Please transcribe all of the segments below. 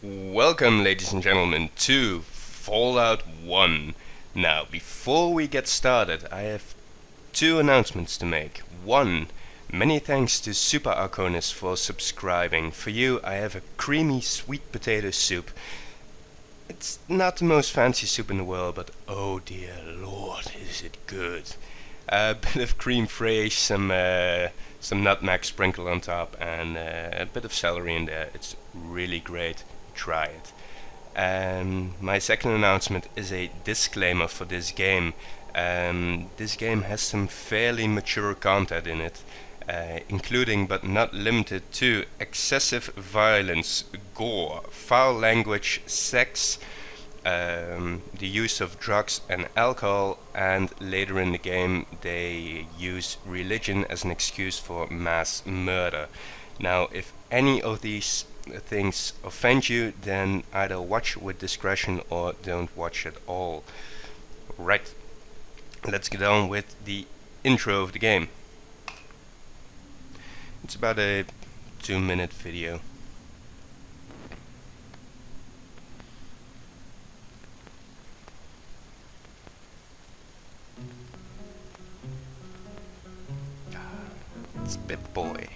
Welcome, ladies and gentlemen, to Fallout 1. Now, before we get started, I have two announcements to make. One, many thanks to Super Arconis for subscribing. For you, I have a creamy sweet potato soup. It's not the most fancy soup in the world, but oh dear lord, is it good. A bit of cream fraiche, some nutmeg sprinkled on top, and a bit of celery in there. It's really great. Try it. My second announcement is a disclaimer for this game. This game has some fairly mature content in it, including but not limited to excessive violence, gore, foul language, sex, the use of drugs and alcohol, and later in the game they use religion as an excuse for mass murder. Now, if any of these things offend you, then either watch with discretion or don't watch at all. Right, let's get on with the intro of the game. It's about a 2-minute video. It's Pip-Boy.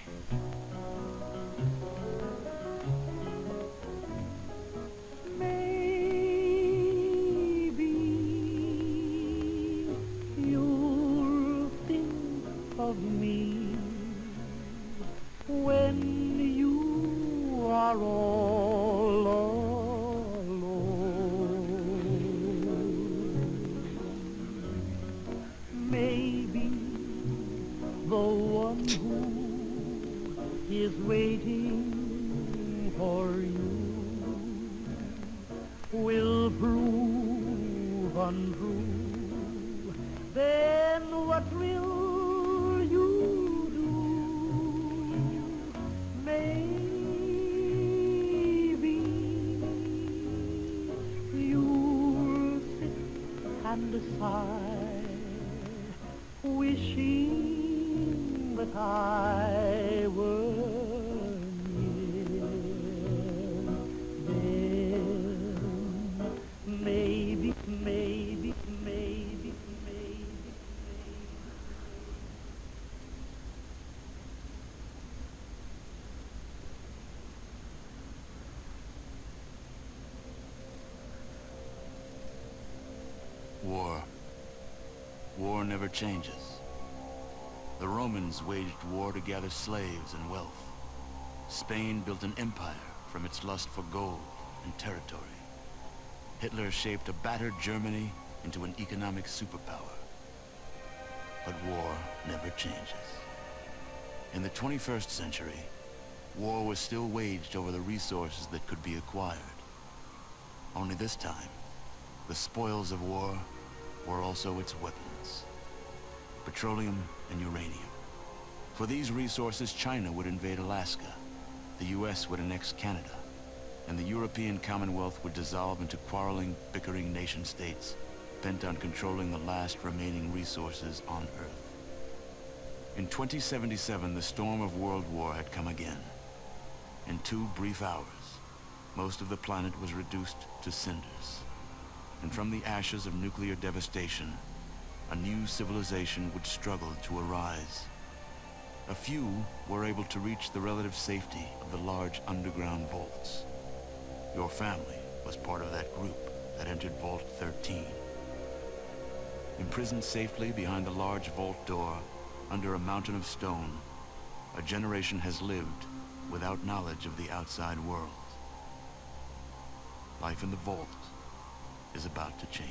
Wishing that I were near, then maybe. War never changes. The Romans waged war to gather slaves and wealth. Spain built an empire from its lust for gold and territory. Hitler shaped a battered Germany into an economic superpower. But war never changes. In the 21st century, war was still waged over the resources that could be acquired. Only this time, the spoils of war were also its weapons: petroleum and uranium. For these resources, China would invade Alaska, the US would annex Canada, and the European Commonwealth would dissolve into quarreling, bickering nation-states bent on controlling the last remaining resources on Earth. In 2077, the storm of World War had come again. In 2 brief hours, most of the planet was reduced to cinders. And from the ashes of nuclear devastation, a new civilization would struggle to arise. A few were able to reach the relative safety of the large underground vaults. Your family was part of that group that entered Vault 13. Imprisoned safely behind the large vault door, under a mountain of stone, a generation has lived without knowledge of the outside world. Life in the vault is about to change.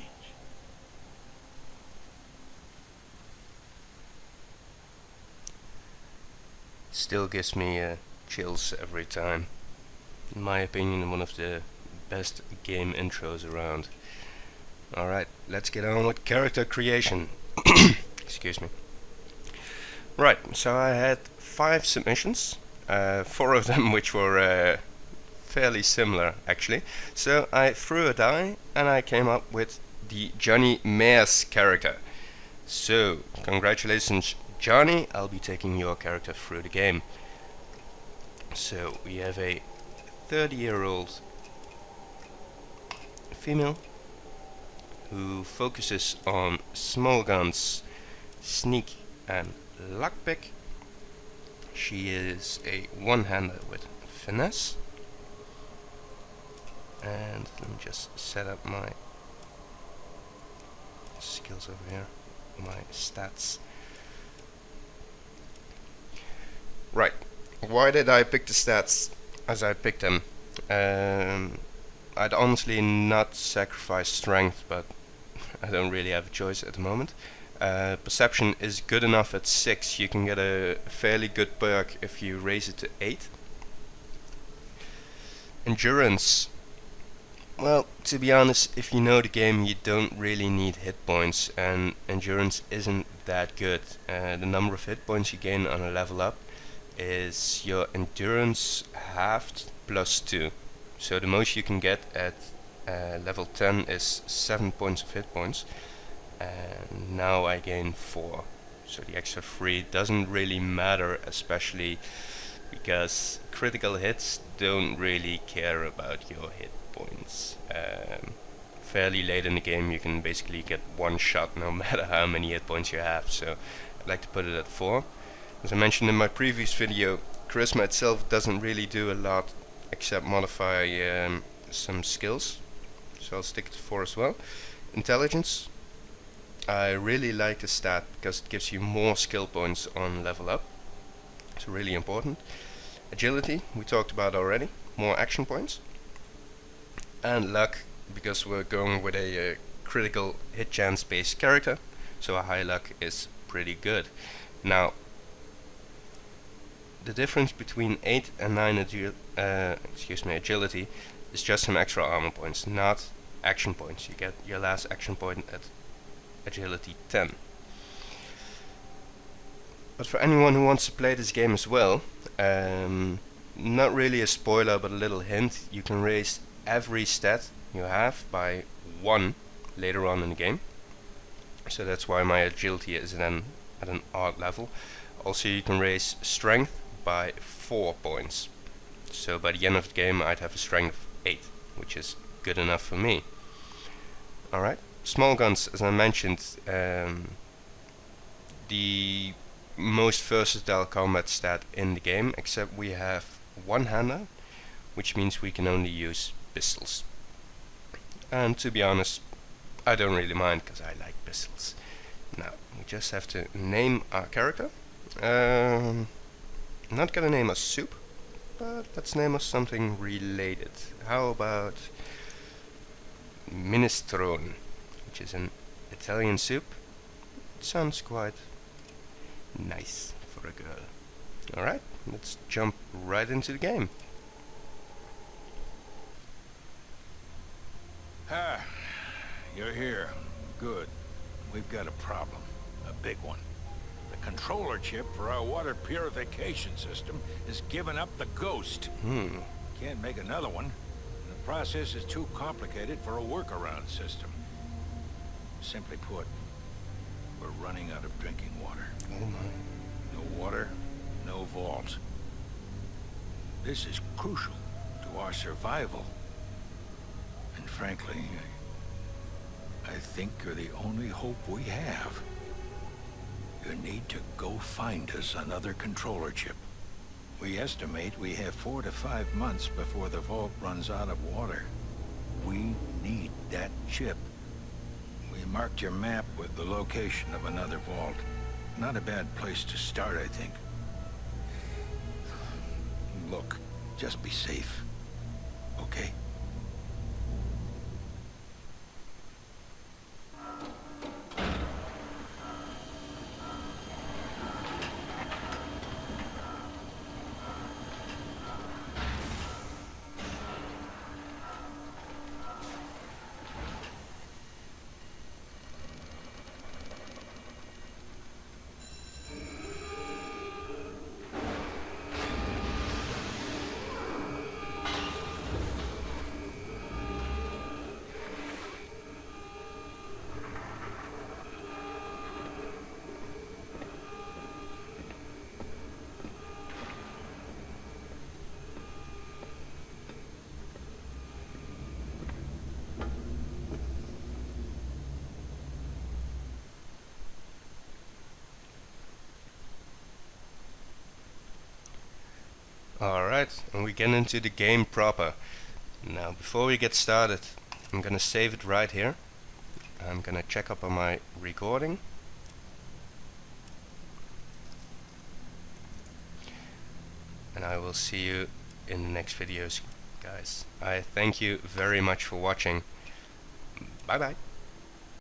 Still gives me chills every time. In my opinion, one of the best game intros around. Alright, let's get on with character creation. Excuse me. Right, so I had 5 submissions, 4 of them which were fairly similar actually. So I threw a die and I came up with the Johnny Mayer's character. So congratulations Johnny, I'll be taking your character through the game. So we have a 30-year-old female who focuses on small guns, sneak and lockpick. She is a one-hander with finesse. And let me just set up my skills over here, my stats. Right, why did I pick the stats as I picked them? I'd honestly not sacrifice strength, but I don't really have a choice at the moment. Perception is good enough at 6. You can get a fairly good perk if you raise it to 8. Endurance. Well, to be honest, if you know the game, you don't really need hit points, and endurance isn't that good. The number of hit points you gain on a level up is your endurance halved plus 2. So the most you can get at level 10 is 7 points of hit points, and now I gain 4. So the extra 3 doesn't really matter, especially because critical hits don't really care about your hit points. Fairly late in the game you can basically get one shot no matter how many hit points you have, so I'd like to put it at 4. As I mentioned in my previous video, charisma itself doesn't really do a lot except modify some skills, so I'll stick to 4 as well. Intelligence, I really like the stat because it gives you more skill points on level up. It's really important. Agility, we talked about already, more action points. And luck, because we're going with a critical hit chance based character, so a high luck is pretty good. Now, the difference between 8 and 9 agility is just some extra armor points, not action points. You get your last action point at agility 10. But for anyone who wants to play this game as well, not really a spoiler but a little hint, you can raise every stat you have by 1 later on in the game. So that's why my agility is then at an odd level. Also you can raise strength by 4 points. So by the end of the game I'd have a strength of 8, which is good enough for me. Alright, small guns, as I mentioned, the most versatile combat stat in the game, except we have one-hander, which means we can only use pistols. And to be honest, I don't really mind because I like pistols. Now, we just have to name our character. I'm not gonna name us Soup, but let's name us something related. How about Minestrone, which is an Italian soup. It sounds quite nice for a girl. Alright, let's jump right into the game. Ah, you're here. Good. We've got a problem. A big one. The controller chip for our water purification system is giving up the ghost. Can't make another one. The process is too complicated for a workaround system. Simply put, we're running out of drinking water. Oh my. No water, no vault. This is crucial to our survival. And frankly, I think you're the only hope we have. You need to go find us another controller chip. We estimate we have 4 to 5 months before the vault runs out of water. We need that chip. We marked your map with the location of another vault. Not a bad place to start, I think. Look, just be safe. Okay? Alright, and we get into the game proper. Now, before we get started, I'm gonna save it right here. I'm gonna check up on my recording. And I will see you in the next videos, guys. I thank you very much for watching. Bye bye.